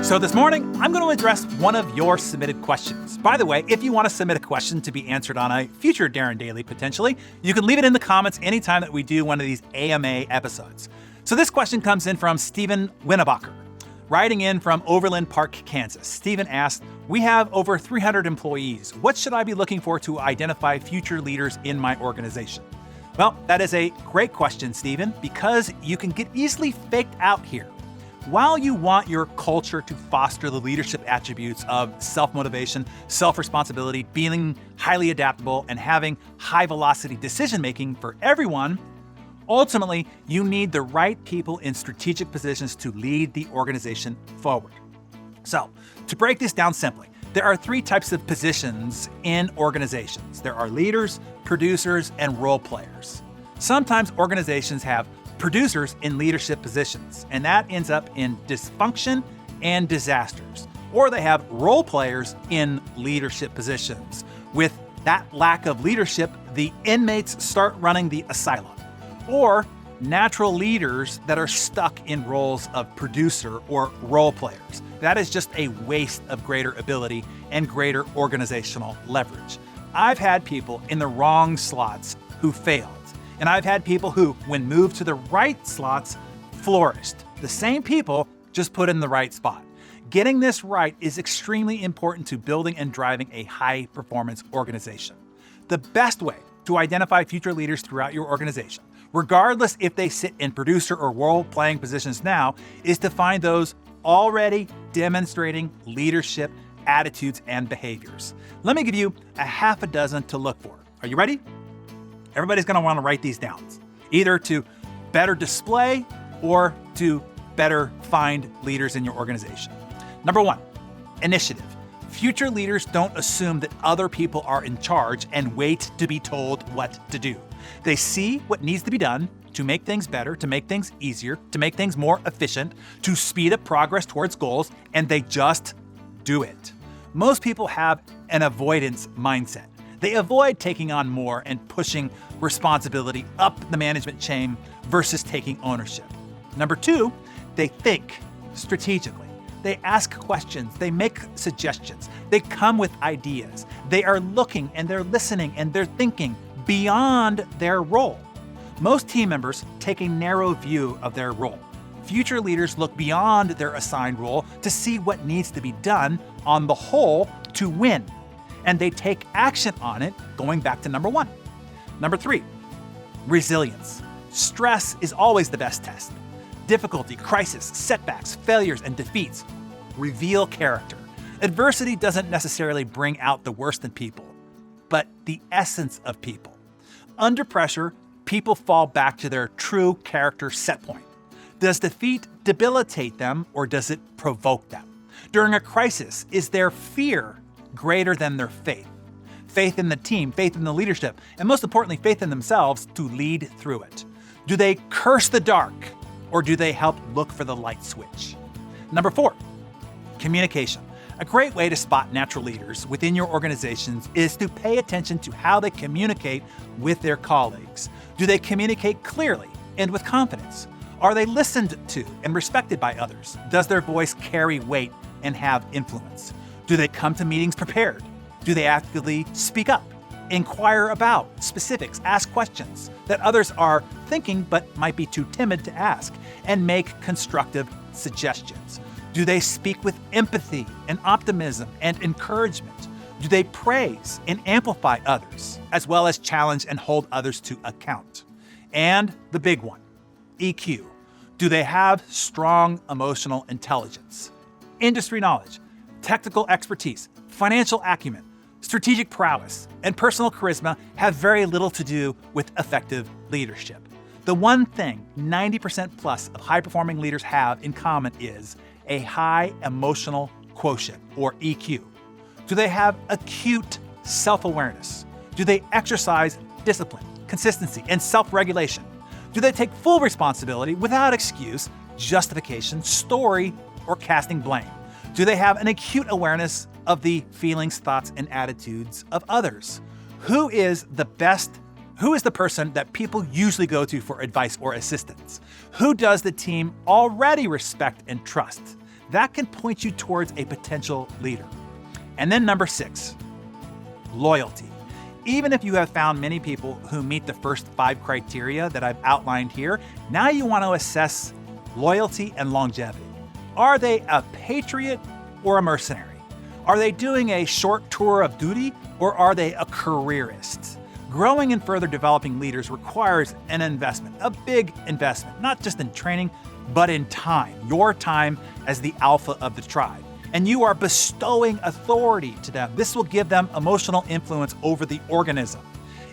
So this morning, I'm going to address one of your submitted questions. By the way, if you want to submit a question to be answered on a future Darren Daily, potentially, you can leave it in the comments anytime that we do one of these AMA episodes. So this question comes in from Stephen Winnebacher, writing in from Overland Park, Kansas. Stephen asked, we have over 300 employees. What should I be looking for to identify future leaders in my organization? Well, that is a great question, Stephen, because you can get easily faked out here. While you want your culture to foster the leadership attributes of self-motivation, self-responsibility, being highly adaptable, and having high-velocity decision-making for everyone, ultimately, you need the right people in strategic positions to lead the organization forward. So, to break this down simply, there are three types of positions in organizations. There are leaders, producers, and role players. Sometimes organizations have producers in leadership positions, and that ends up in dysfunction and disasters. Or they have role players in leadership positions. With that lack of leadership, the inmates start running the asylum. Or natural leaders that are stuck in roles of producer or role players. That is just a waste of greater ability and greater organizational leverage. I've had people in the wrong slots who failed. And I've had people who, when moved to the right slots, flourished. The same people, just put in the right spot. Getting this right is extremely important to building and driving a high-performance organization. The best way to identify future leaders throughout your organization, regardless if they sit in producer or role-playing positions now, is to find those already demonstrating leadership attitudes and behaviors. Let me give you a half a dozen to look for. Are you ready? Everybody's going to want to write these down, either to better display or to better find leaders in your organization. Number one, initiative. Future leaders don't assume that other people are in charge and wait to be told what to do. They see what needs to be done to make things better, to make things easier, to make things more efficient, to speed up progress towards goals, and they just do it. Most people have an avoidance mindset. They avoid taking on more and pushing responsibility up the management chain versus taking ownership. Number two, they think strategically. They ask questions, they make suggestions, they come with ideas. They are looking and they're listening and they're thinking beyond their role. Most team members take a narrow view of their role. Future leaders look beyond their assigned role to see what needs to be done on the whole to win. And they take action on it, going back to number one. Number three, resilience. Stress is always the best test. Difficulty, crisis, setbacks, failures, and defeats reveal character. Adversity doesn't necessarily bring out the worst in people, but the essence of people. Under pressure, people fall back to their true character set point. Does defeat debilitate them or does it provoke them? During a crisis, is their fear greater than their faith? Faith in the team, faith in the leadership, and most importantly, faith in themselves to lead through it. Do they curse the dark or do they help look for the light switch? Number four, communication. A great way to spot natural leaders within your organizations is to pay attention to how they communicate with their colleagues. Do they communicate clearly and with confidence? Are they listened to and respected by others? Does their voice carry weight and have influence? Do they come to meetings prepared? Do they actively speak up, inquire about specifics, ask questions that others are thinking but might be too timid to ask, and make constructive suggestions? Do they speak with empathy and optimism and encouragement? Do they praise and amplify others, as well as challenge and hold others to account? And the big one, EQ. Do they have strong emotional intelligence, industry knowledge, technical expertise, financial acumen, strategic prowess, and personal charisma have very little to do with effective leadership. The one thing 90% plus of high-performing leaders have in common is a high emotional quotient, or EQ. Do they have acute self-awareness? Do they exercise discipline, consistency, and self-regulation? Do they take full responsibility without excuse, justification, story, or casting blame? Do they have an acute awareness of the feelings, thoughts, and attitudes of others? Who is the person that people usually go to for advice or assistance? Who does the team already respect and trust? that can point you towards a potential leader. And then number 6, loyalty. Even if you have found many people who meet the first 5 criteria that I've outlined here, now you want to assess loyalty and longevity. Are they a patriot or a mercenary? Are they doing a short tour of duty or are they a careerist? Growing and further developing leaders requires an investment, a big investment, not just in training, but in time, your time as the alpha of the tribe. And you are bestowing authority to them. This will give them emotional influence over the organism.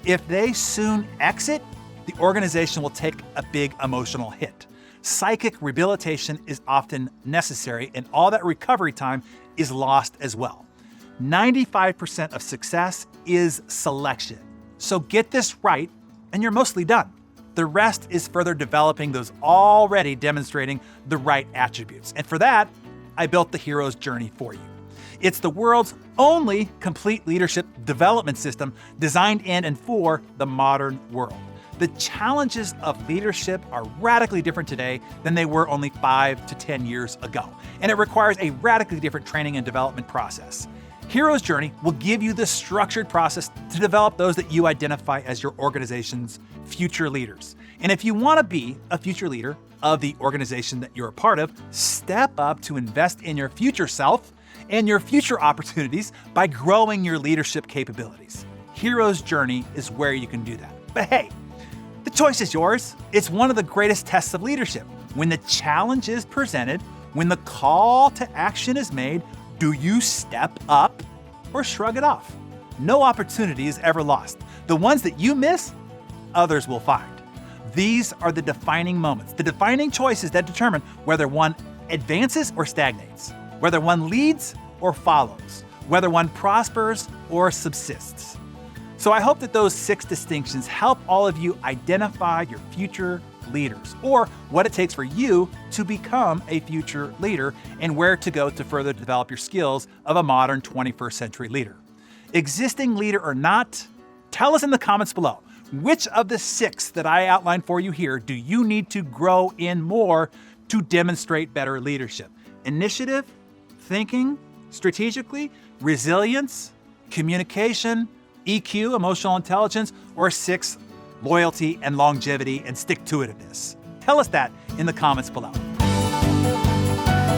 If they soon exit, the organization will take a big emotional hit. Psychic rehabilitation is often necessary, and all that recovery time is lost as well. 95% of success is selection. So get this right, and you're mostly done. The rest is further developing those already demonstrating the right attributes. And for that, I built the Hero's Journey for you. It's the world's only complete leadership development system designed in and for the modern world. The challenges of leadership are radically different today than they were only 5 to 10 years ago, and it requires a radically different training and development process. Hero's Journey will give you the structured process to develop those that you identify as your organization's future leaders. And if you want to be a future leader of the organization that you're a part of, step up to invest in your future self and your future opportunities by growing your leadership capabilities. Hero's Journey is where you can do that. But hey, the choice is yours. It's one of the greatest tests of leadership. When the challenge is presented, when the call to action is made, do you step up or shrug it off? No opportunity is ever lost. The ones that you miss, others will find. These are the defining moments, the defining choices that determine whether one advances or stagnates, whether one leads or follows, whether one prospers or subsists. So I hope that those 6 distinctions help all of you identify your future leaders, or what it takes for you to become a future leader and where to go to further develop your skills of a modern 21st century leader. Existing leader or not, tell us in the comments below. Which of the 6 that I outlined for you here do you need to grow in more to demonstrate better leadership? Initiative, thinking, strategically, resilience, communication, EQ, emotional intelligence, or 6, loyalty and longevity and stick-to-itiveness? Tell us that in the comments below.